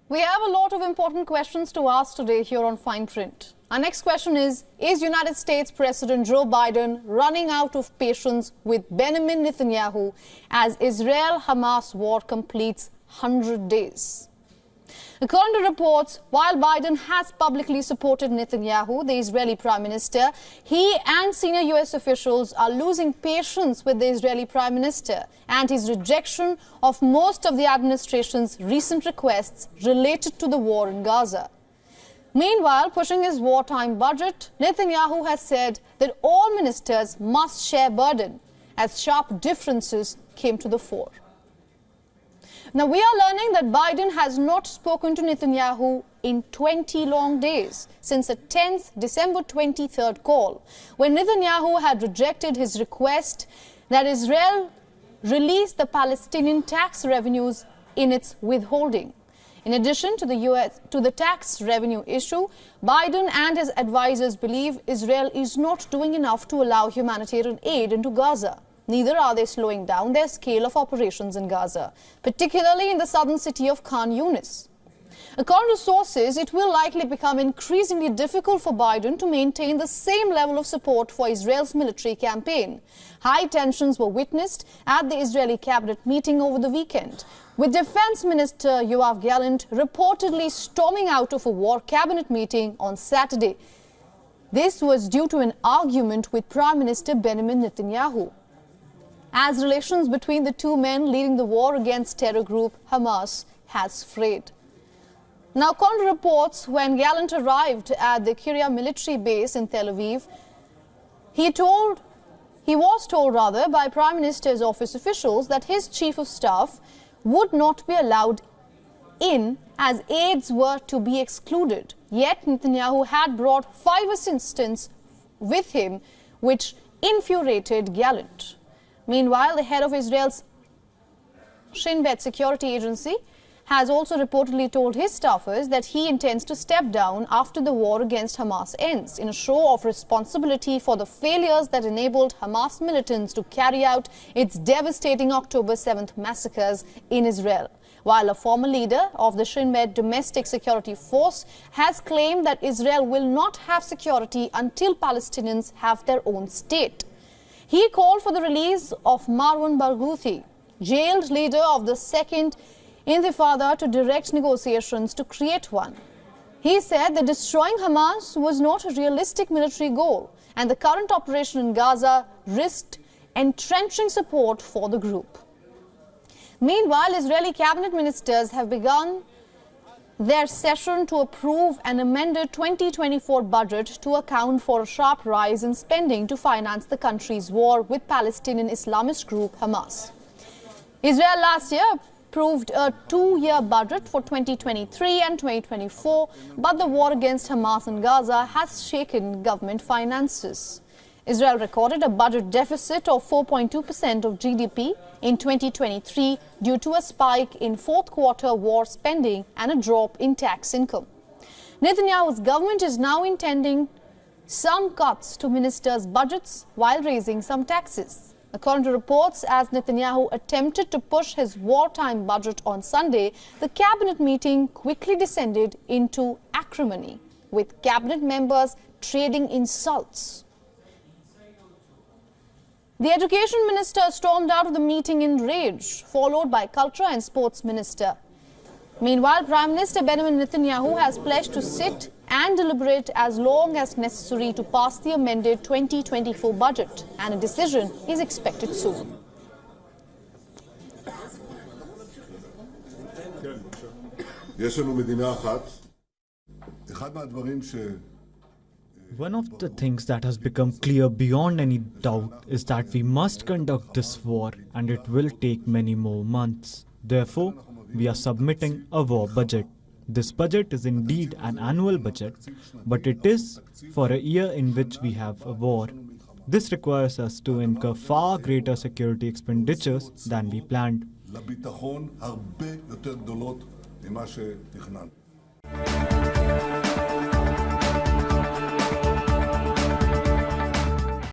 We have a lot of important questions to ask today here on Fine Print. Our next question is United States President Joe Biden running out of patience with Benjamin Netanyahu as Israel-Hamas war completes 100 days? According to reports, while Biden has publicly supported Netanyahu, the Israeli Prime Minister, he and senior US officials are losing patience with the Israeli Prime Minister and his rejection of most of the administration's recent requests related to the war in Gaza. Meanwhile, pushing his wartime budget, Netanyahu has said that all ministers must share burden as sharp differences came to the fore. Now, we are learning that Biden has not spoken to Netanyahu in 20 long days since a tense December 23rd call, when Netanyahu had rejected his request that Israel release the Palestinian tax revenues in its withholding. In addition to the tax revenue issue, Biden and his advisors believe Israel is not doing enough to allow humanitarian aid into Gaza. Neither are they slowing down their scale of operations in Gaza, particularly in the southern city of Khan Yunis. According to sources, it will likely become increasingly difficult for Biden to maintain the same level of support for Israel's military campaign. High tensions were witnessed at the Israeli cabinet meeting over the weekend, with Defense Minister Yoav Gallant reportedly storming out of a war cabinet meeting on Saturday. This was due to an argument with Prime Minister Benjamin Netanyahu, as relations between the two men leading the war against terror group Hamas has frayed. Now, according to reports, when Gallant arrived at the Kiryat military base in Tel Aviv, he was told by Prime Minister's office officials that his chief of staff would not be allowed in as aides were to be excluded. Yet Netanyahu had brought 5 assistants with him, which infuriated Gallant. Meanwhile, the head of Israel's Shin Bet security agency has also reportedly told his staffers that he intends to step down after the war against Hamas ends, in a show of responsibility for the failures that enabled Hamas militants to carry out its devastating October 7th massacres in Israel. While a former leader of the Shin Bet domestic security force has claimed that Israel will not have security until Palestinians have their own state. He called for the release of Marwan Barghouti, jailed leader of the Second Intifada, to direct negotiations to create one. He said that destroying Hamas was not a realistic military goal, and the current operation in Gaza risked entrenching support for the group. Meanwhile, Israeli cabinet ministers have begun their session to approve an amended 2024 budget to account for a sharp rise in spending to finance the country's war with Palestinian Islamist group Hamas. Israel last year approved a 2-year budget for 2023 and 2024, but the war against Hamas in Gaza has shaken government finances. Israel recorded a budget deficit of 4.2% of GDP in 2023 due to a spike in fourth-quarter war spending and a drop in tax income. Netanyahu's government is now intending some cuts to ministers' budgets while raising some taxes. According to reports, as Netanyahu attempted to push his wartime budget on Sunday, the cabinet meeting quickly descended into acrimony, with cabinet members trading insults. The education minister stormed out of the meeting in rage, followed by culture and sports minister. Meanwhile, Prime Minister Benjamin Netanyahu has pledged to sit and deliberate as long as necessary to pass the amended 2024 budget, and a decision is expected soon. One of the things that has become clear beyond any doubt is that we must conduct this war, and it will take many more months. Therefore, we are submitting a war budget. This budget is indeed an annual budget, but it is for a year in which we have a war. This requires us to incur far greater security expenditures than we planned. לביטחון הרבה יותר גדולות ממה שתכננו.